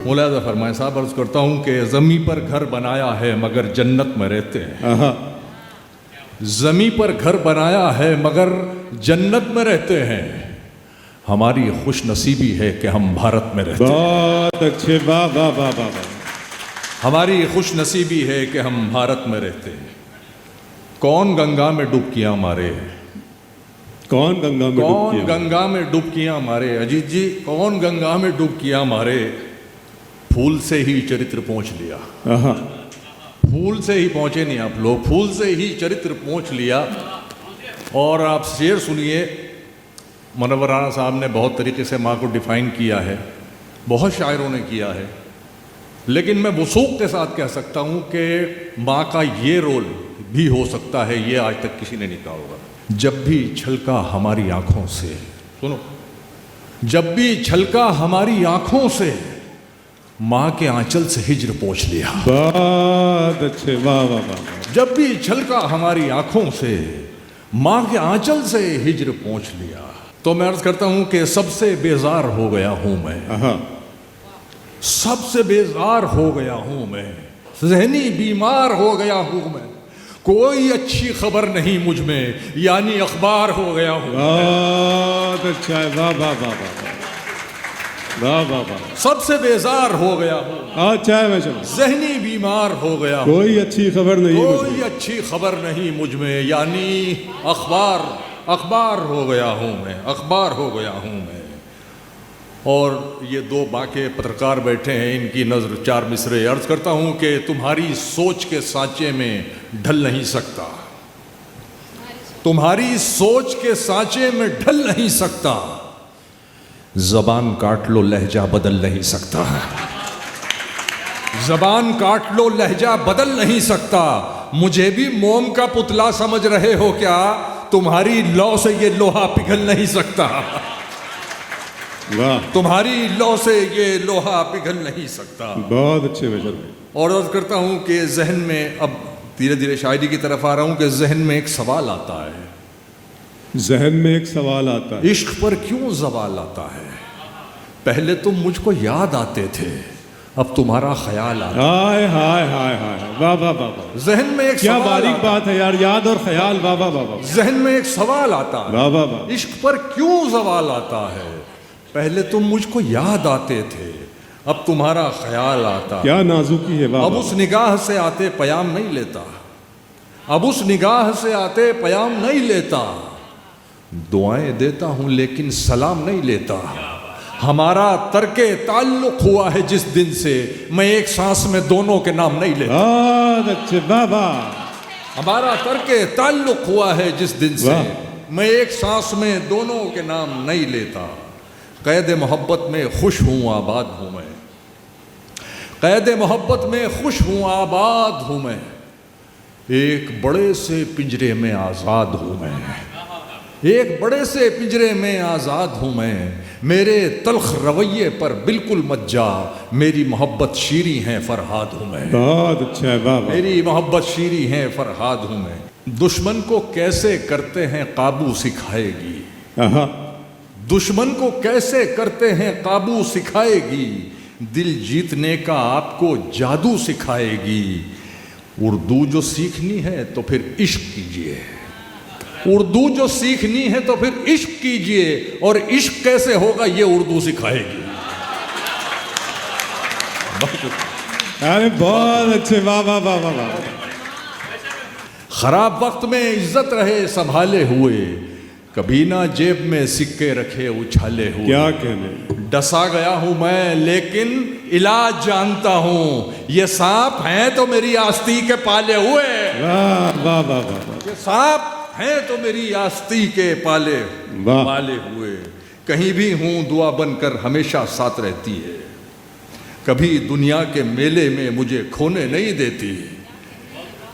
मुलाजा फरमाए साहब, अर्ज करता हूँ कि ज़मी पर घर बनाया है मगर जन्नत में रहते हैं। ज़मी पर घर बनाया है मगर जन्नत में रहते हैं। हमारी खुश नसीबी है कि हम भारत में रहते हैं। बहुत अच्छे, वाह वाह वाह वाह वाह। हमारी खुश नसीबी है कि हम भारत में रहते हैं। कौन गंगा में डुबकियां मारे, कौन गंगा में कौन डुबकी गंगा में डुबकियां मारे, अजीत जी, कौन गंगा में डुबकियां मारे। फूल से ही चरित्र पहुँच लिया। फूल से ही पहुँचे नहीं आप लोग, फूल से ही चरित्र पहुँच लिया। और आप शेर सुनिए, मुनव्वर राना साहब ने बहुत तरीके से माँ को डिफ़ाइन किया है, बहुत शायरों ने किया है, लेकिन मैं वसूख के साथ कह सकता हूँ कि माँ का ये रोल भी हो सकता है, ये आज तक किसी ने नहीं कहा होगा। जब भी छलका हमारी आँखों से, सुनो, जब भी छलका हमारी आँखों से, माँ के आंचल से हिज्र पहुँच लिया। बहुत अच्छे, वाह वाह वाह। जब भी छलका हमारी आँखों से, माँ के आंचल से हिज्र पहुँच लिया। तो मैं अर्ज करता हूँ कि सबसे बेजार हो गया हूँ मैं, सबसे बेजार हो गया हूँ मैं, ज़हनी बीमार हो गया हूँ मैं, कोई अच्छी खबर नहीं मुझ में, यानी अखबार हो गया हूँ। बहुत अच्छा है, वाह वाह वाह वाह वाह वाह वाह। सबसे बेजार हो गया हूँ, अच्छा है, मैं चलो, ज़हनी बीमार हो गया हूँ, कोई अच्छी खबर नहीं, कोई अच्छी खबर नहीं मुझ में, यानी अखबार हो गया हूँ मैं, अखबार हो गया हूँ मैं। और ये दो बाके पत्रकार बैठे हैं, इनकी नज़र चार मिसरे। अर्ज करता हूँ कि तुम्हारी सोच के सांचे में ढल नहीं सकता, तुम्हारी सोच के सांचे में ढल नहीं सकता, ज़बान काट लो लहजा बदल नहीं सकता, ज़बान काट लो लहजा बदल नहीं सकता। मुझे भी मोम का पुतला समझ रहे हो क्या, तुम्हारी लौ से ये लोहा पिघल नहीं सकता, वाह, तुम्हारी लौ से ये लोहा पिघल नहीं सकता। बहुत अच्छे में चलो। और अर्ज करता हूँ कि जहन में, अब धीरे धीरे शायरी की तरफ आ रहा हूँ, कि जहन में एक सवाल आता है, जहन में एक सवाल आता है, इश्क पर क्यों सवाल आता है। पहले तुम मुझको याद आते थे, अब तुम्हारा ख्याल आता है। हाय हाय हाय हाय, वाह वाह वाह वाह। जहन में एक क्या सवाल बारीक आता है, बात है यार, याद और ख्याल, वाह वाह वाह वाह। जहन में एक सवाल आता है, वाह वाह वाह। इश्क पर क्यों सवाल आता है। पहले तुम मुझको याद आते थे, अब तुम्हारा ख्याल आता है। क्या नाजुकी है, वाह अब वाह। उस निगाह से आते पयाम नहीं लेता, अब उस निगाह से आते पयाम नहीं लेता, दुआएं देता हूं लेकिन सलाम नहीं लेता। हमारा तर्के ताल्लुक हुआ है जिस दिन से, मैं एक सांस में दोनों के नाम नहीं लेता। बहुत अच्छे, वाह वाह। हमारा तर्के ताल्लुक हुआ है जिस दिन से, मैं एक सांस में दोनों के नाम नहीं लेता। कैद मोहब्बत में खुश हूँ आबाद हूँ मैं, कैद मोहब्बत में खुश हूँ आबाद हूँ मैं, एक बड़े से पिंजरे में आज़ाद हूँ मैं, एक बड़े से पिंजरे में आज़ाद हूँ मैं। मेरे तल्ख रवैये पर बिल्कुल मत जा, मेरी मोहब्बत शीरी है फरहाद हूँ मैं। बहुत अच्छा है, वाह वाह। मेरी मोहब्बत शीरी है फरहाद हूँ मैं। दुश्मन को कैसे करते हैं काबू सिखाएगी, दुश्मन को कैसे करते हैं काबू सिखाएगी, दिल जीतने का आपको जादू सिखाएगी। उर्दू जो सीखनी है तो फिर इश्क कीजिए, उर्दू जो सीखनी है तो फिर इश्क कीजिए, और इश्क कैसे होगा ये उर्दू सिखाएगी। अरे बहुत अच्छे, वाह वाह वाह वाह वाह। खराब वक्त में इज्जत रहे संभाले हुए, कभी ना जेब में सिक्के रखे उछाले हुए। क्या कहने, डसा गया हूं मैं लेकिन इलाज जानता हूं, ये सांप हैं तो मेरी आस्ती के पाले हुए, वाह वाह वाह वाह। ये सांप हैं तो मेरी आस्ती के पाले हुए। कहीं भी हूं दुआ बनकर हमेशा साथ रहती है, कभी दुनिया के मेले में मुझे खोने नहीं देती।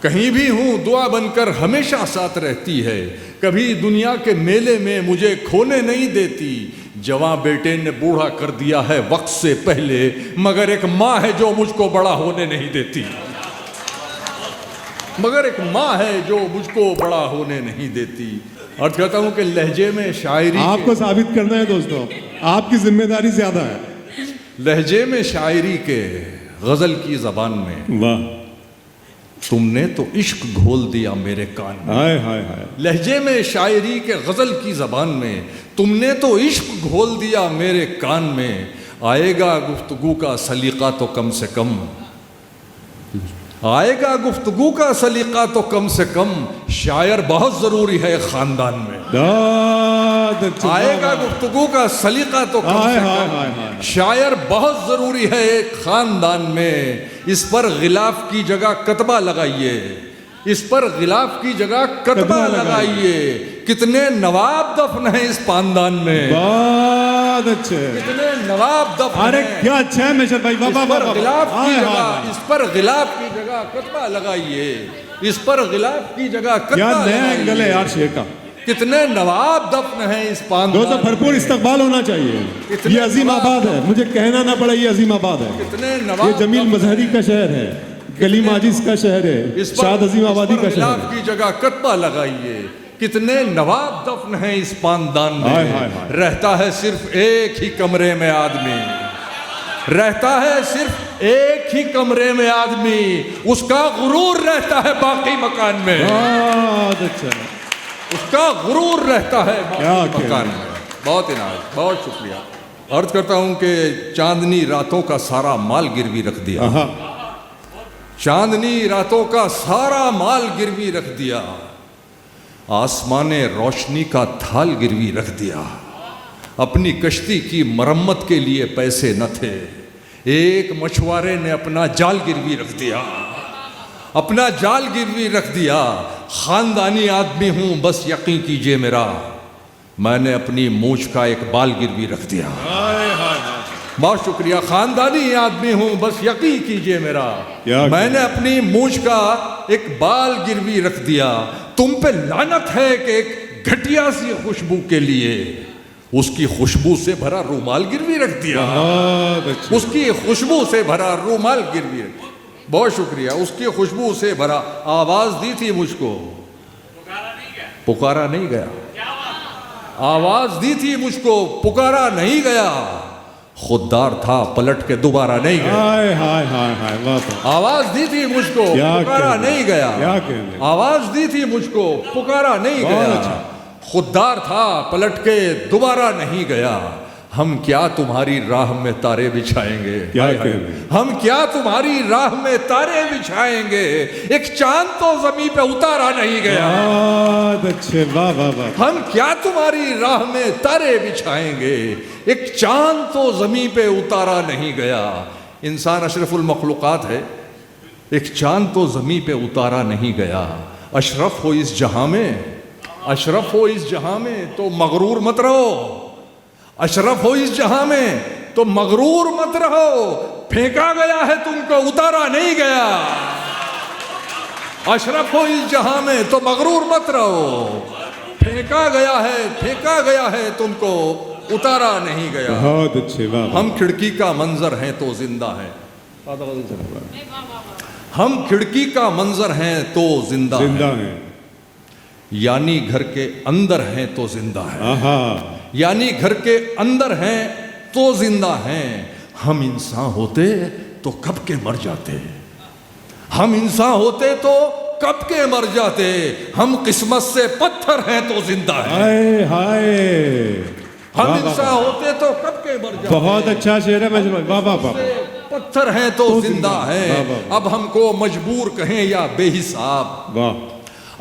कहीं भी हूं दुआ बनकर हमेशा साथ रहती है, कभी दुनिया के मेले में मुझे खोने नहीं देती। जवां बेटे ने बूढ़ा कर दिया है वक्त से पहले, मगर एक माँ है जो मुझको बड़ा होने नहीं देती, मगर एक माँ है जो मुझको बड़ा होने नहीं देती। अर्थ कहता हूं कि लहजे में शायरी आपको साबित करना है दोस्तों, आपकी जिम्मेदारी ज्यादा है। लहजे में शायरी के गजल की जबान में वाह, तुमने तो इश्क घोल दिया मेरे कान में। हाय हाय हाय, लहजे में शायरी के गजल की जबान में तुमने तो इश्क घोल दिया मेरे कान में। आएगा गुफ्तगू का सलीका तो कम से कम, आएगा गुफ्तगू का सलीका तो कम से कम, शायर बहुत जरूरी है खानदान में। बहुत अच्छा, आएगा गुफ्तगू का सलीका तो कम हाय से हाय कम, हाय हाय, शायर बहुत जरूरी है एक खानदान में। इस पर गिलाफ की जगह कतबा लगाइए, इस पर गिलाफ की जगह कतबा लगाइए। कितने नवाब दफन है इस पानदान में, बहुत अच्छे, कितने नवाब दफन अरे हैं। क्या अच्छा है मिशन भाई, वाह इस वाह पर वाह, गिलाफ की हाय जगह, हाय, इस पर गिलाफ की जगह कतबा लगाइए, इस पर गिलाफ की जगह क्या कतबा नया एंगल है लगाइए। यार शेर का। कितने नवाब दफन है इस पानदान दोस्तों भरपूर में। इस्तकबाल होना चाहिए। इतने ये अजीमाबाद है, मुझे कहना ना पड़े ये अजीमाबाद है। कितने ये नवाब जमील दफन मजहरी का शहर है, गली माजिद का शहर है, इस पर, शाद अजीमाबादी इस पर का शहर गिलाफ है। की जगह कतबा लगाइए। कितने नवाब दफन है इस पानदान में। हाय हाय हाय, रहता है सिर्फ एक ही कमरे में आदमी, रहता है सिर्फ एक ही कमरे में आदमी, उसका गुरूर रहता है बाकी मकान में, बहुत अच्छा, उसका गुरूर रहता है क्या बाकी मकान में। बहुत इनायत, बहुत शुक्रिया। अर्ज करता हूं कि चांदनी रातों का सारा माल गिरवी रख दिया, आहा, चांदनी रातों का सारा माल गिरवी रख दिया, आसमाने रोशनी का थाल गिरवी रख दिया। अपनी कश्ती की मरम्मत के लिए पैसे न थे, एक मछुआरे ने अपना जाल गिरवी रख दिया, अपना जाल गिरवी रख दिया। खानदानी आदमी हूं बस यकीन कीजिए मेरा, मैंने अपनी मूछ का एक बाल गिरवी रख दिया। हाय हाय हाय, बहुत शुक्रिया। खानदानी आदमी हूं बस यकीन कीजिए मेरा, क्या मैंने अपनी मूछ का एक बाल गिरवी रख दिया। तुम पे लानत है कि एक घटिया सी खुशबू के लिए उसकी खुशबू से भरा रूमाल गिरवी रख दिया, बहुत अच्छा, उसकी खुशबू से भरा रूमाल गिरवी रख दिया। बहुत शुक्रिया। उसकी खुशबू से भरा, आवाज दी थी मुझको, पुकारा नहीं गया, आवाज दी थी मुझको, पुकारा नहीं गया, खुददार था पलट के दोबारा नहीं गया। हाय हाय हाय हाय, वाह वाह, आवाज दी थी मुझको, क्या पुकारा कहने, नहीं गया, क्या कहने, आवाज दी थी मुझको, पुकारा नहीं बहुत गया, अच्छा। खुददार था पलट के दोबारा नहीं गया। हम क्या तुम्हारी राह में तारे बिछाएंगे, क्या हाय हाय। कहने, हम क्या तुम्हारी राह में तारे बिछाएंगे, एक चांद तो जमीन पे उतारा नहीं गया। बहुत अच्छे, वाह वाह वाह, हम क्या तुम्हारी राह में तारे बिछाएंगे, एक चांद तो जमीन पे उतारा नहीं गया। इंसान अशरफुल मखलूकात है, एक चांद तो जमीन पे उतारा नहीं गया। अशरफ हो इस जहां में, अशरफ हो इस जहां में तो मगरूर मत रहो, अशरफ हो इस जहां में तो मगरूर मत रहो। फेंका गया है तुमको, उतारा नहीं गया। अशरफ हो इस जहां में तो मगरूर मत रहो, फेंका गया है तुमको, उतारा नहीं गया। बहुत अच्छे, वाह वाह, हम खिड़की का मंजर हैं तो जिंदा हैं, हम खिड़की का मंजर हैं तो जिंदा जिंदा हैं, है, यानी घर के अंदर हैं तो जिंदा हैं, आहा, यानी घर के अंदर हैं तो जिंदा हैं। हम इंसान होते तो कब के मर जाते, हम इंसान होते तो कब के मर जाते। हम किस्मत से पत्थर हैं तो जिंदा हैं, हाय हाय, हम वाह, वाह, इंसान होते तो कब के मर जाते। बहुत अच्छा शेर है मजनू, वाह वाह वाह, से पत्थर हैं तो तो जिंदा जिंदा, हैं। वाह, वाह, वाह। अब हमको मजबूर कहें या बेहिसाब, वाह,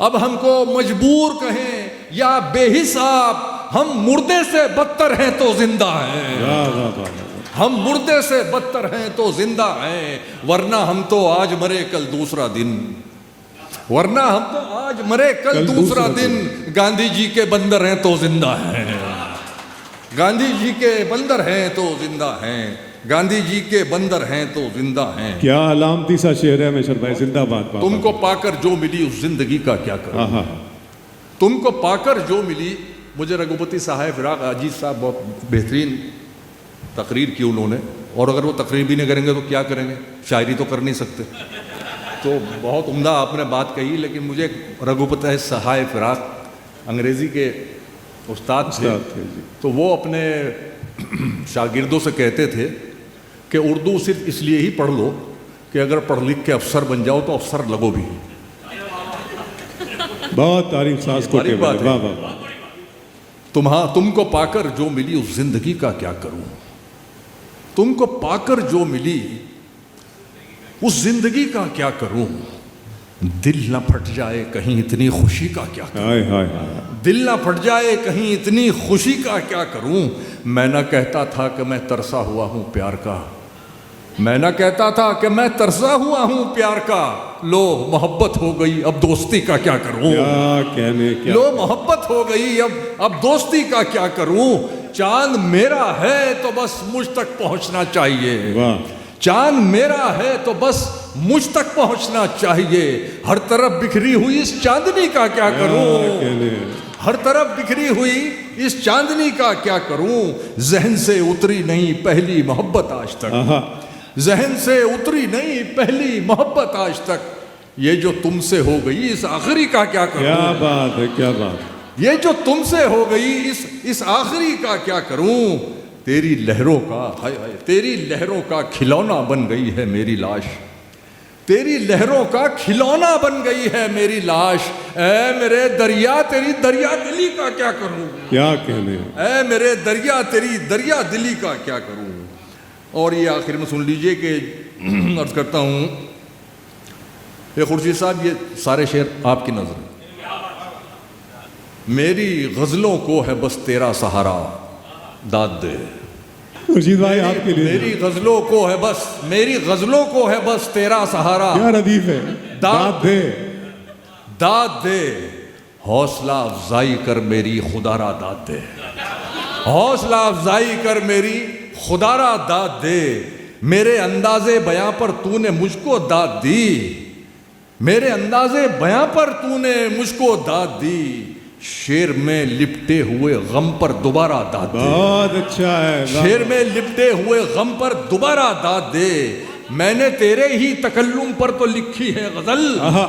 अब हमको मजबूर कहें या बेहिसाब, हम मुर्दे से बदतर हैं तो जिंदा हैं, वाह वाह वाह, हम मुर्दे से बदतर हैं तो जिंदा हैं। वरना हम तो आज मरे कल दूसरा दिन, वरना हम तो आज मरे कल दूसरा दिन। गांधी जी के बंदर हैं तो जिंदा हैं, गांधी जी के बंदर हैं तो जिंदा हैं, गांधी जी के बंदर हैं तो जिंदा हैं। क्या अलामती सा शेर है मिशर भाई, जिंदाबाद, वाह, तुमको पाकर जो मिली उस जिंदगी का क्या करो, आहा, तुमको पाकर जो मिली। मुझे रघुपति साहब फिराक अजीज साहब बहुत बेहतरीन तकरीर की उन्होंने, और अगर वो तकरीर भी नहीं करेंगे तो क्या करेंगे, शायरी तो कर नहीं सकते। तो बहुत उम्दा आपने बात कही, लेकिन मुझे रघुपति साहब फिराक अंग्रेज़ी के उस्ताद थे, उस्ताद थे जी। तो वो अपने शागिर्दों से कहते थे कि उर्दू सिर्फ इसलिए ही पढ़ लो कि अगर पढ़ लिख के अफसर बन जाओ तो अफसर लगो भी। बहुत तारीफ सास को बारीक बात है। वाह वाह वाह। तुमको पाकर जो मिली उस जिंदगी का क्या करूं, तुमको पाकर जो मिली उस जिंदगी का क्या करूं, दिल न फट जाए कहीं इतनी खुशी का क्या करूं, हाय हाय हाय। दिल ना फट जाए कहीं इतनी खुशी का क्या करूं। मैं ना कहता था कि मैं तरसा हुआ हूं प्यार का, मैं ना कहता था कि मैं तरसा हुआ हूं प्यार का, लो मोहब्बत हो गई अब दोस्ती का क्या करूं, क्या कहने क्या। लो मोहब्बत हो गई अब दोस्ती का क्या करूं। चांद मेरा है तो बस मुझ तक पहुंचना चाहिए, वाह। चांद मेरा है तो बस मुझ तक पहुंचना चाहिए। हर तरफ बिखरी हुई इस चांदनी का क्या करूं, कहने। हर तरफ बिखरी हुई इस चांदनी का क्या करूं। जहन से उतरी नहीं पहली मोहब्बत आज तक, आहा। जहन से उतरी नहीं पहली मोहब्बत आज तक। ये जो तुमसे हो गई इस आखिरी का क्या करूं, क्या बात है क्या बात है। ये जो तुमसे हो गई इस आखिरी का क्या करूं। तेरी लहरों का हाय हाय, तेरी लहरों का खिलौना बन गई है मेरी लाश, तेरी लहरों का खिलौना बन गई है मेरी लाश। ऐ मेरे दरिया तेरी दरिया दिली का क्या करूं, क्या कहने। ऐ मेरे दरिया तेरी दरिया दिली का क्या करूं। और ये आखिर में सुन लीजिए कि अर्ज करता हूं, ये खुर्शीद साहब ये सारे शेर आपकी नजर। मेरी गजलों को है बस तेरा सहारा, दाद दे। खुर्शीद भाई आपके लिए मेरी गजलों को है बस, मेरी गजलों को है बस तेरा सहारा, क्या रदीफ है। दाद दे। दाद दे, हौसला अफजाई कर मेरी खुदारा दाद दे, हौसला अफजाई कर मेरी खुदारा दाद दे। मेरे अंदाजे बयां पर तूने मुझको दाद दी, मेरे अंदाजे बयां पर तूने मुझको दाद दी। शेर में लिपटे हुए गम पर दोबारा दाद दे, बहुत अच्छा है। शेर में लिपटे हुए गम पर दोबारा दाद दे। मैंने तेरे ही तकल्लुम पर तो लिखी है गजल, आहा।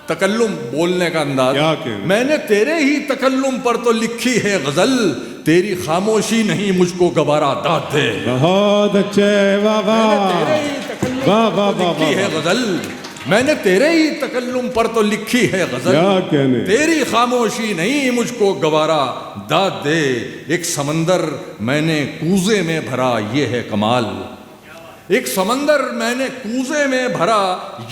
तकल्लुम बोलने का अंदाज, क्या कहना। मैंने तेरे ही तकल्लुम पर तो लिखी है गजल। तेरी खामोशी नहीं मुझको गवारा दाद दे, बहुत अच्छे। वाह मैंने वाह तेरे ही तकल्लुम वाह पर वाह तो वाह लिखी है वाह। गजल, मैंने तेरे ही तकल्लुम पर तो लिखी है गजल। क्या कहने। तेरी खामोशी नहीं मुझको गवारा दाद दे। एक समंदर मैंने कूजे में भरा ये है कमाल, एक समंदर मैंने कूजे में भरा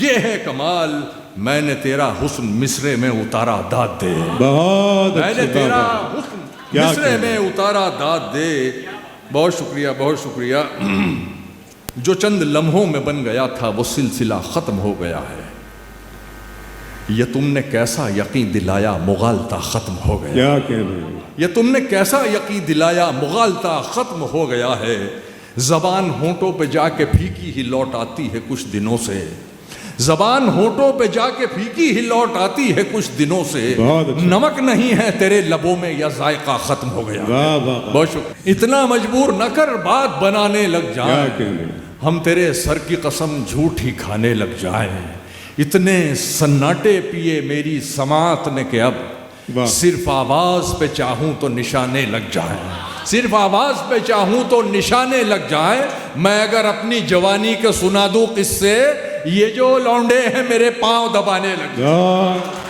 ये है कमाल। मैंने तेरा हुस्न मिसरे में उतारा दाद दे, बहुत मैंने अच्छे। तेरा वाह, वाह। हुस्न क्या मिसरे कहने। में उतारा दाद दे। बहुत शुक्रिया, बहुत शुक्रिया। जो चंद लम्हों में बन गया था वो सिलसिला खत्म हो गया है। ये तुमने कैसा यकीन दिलाया मुगालता खत्म हो गया, क्या कहने। ये तुमने कैसा यकीन दिलाया मुगालता खत्म हो गया है। जबान होंठों पे जाके फीकी ही लौट आती है कुछ दिनों से, जबान होंठों पे जाके फीकी ही लौट आती है कुछ दिनों से। बहुत अच्छा। नमक नहीं है तेरे लबों में या जायका खत्म हो गया। वाह वाह। बहुत शुक्रिया। इतना मजबूर न कर बात बनाने लग क्या जाए, कहने। हम तेरे सर की कसम झूठ ही खाने लग जाए। इतने सन्नाटे पिए मेरी समात ने के अब वाह। सिर्फ आवाज पे चाहूं तो निशाने लग जाए, सिर्फ आवाज पे चाहूं तो निशाने लग जाए। मैं अगर अपनी जवानी के सुना दूं किस्से, ये जो लौंडे हैं मेरे पांव दबाने लग जाए। वाह।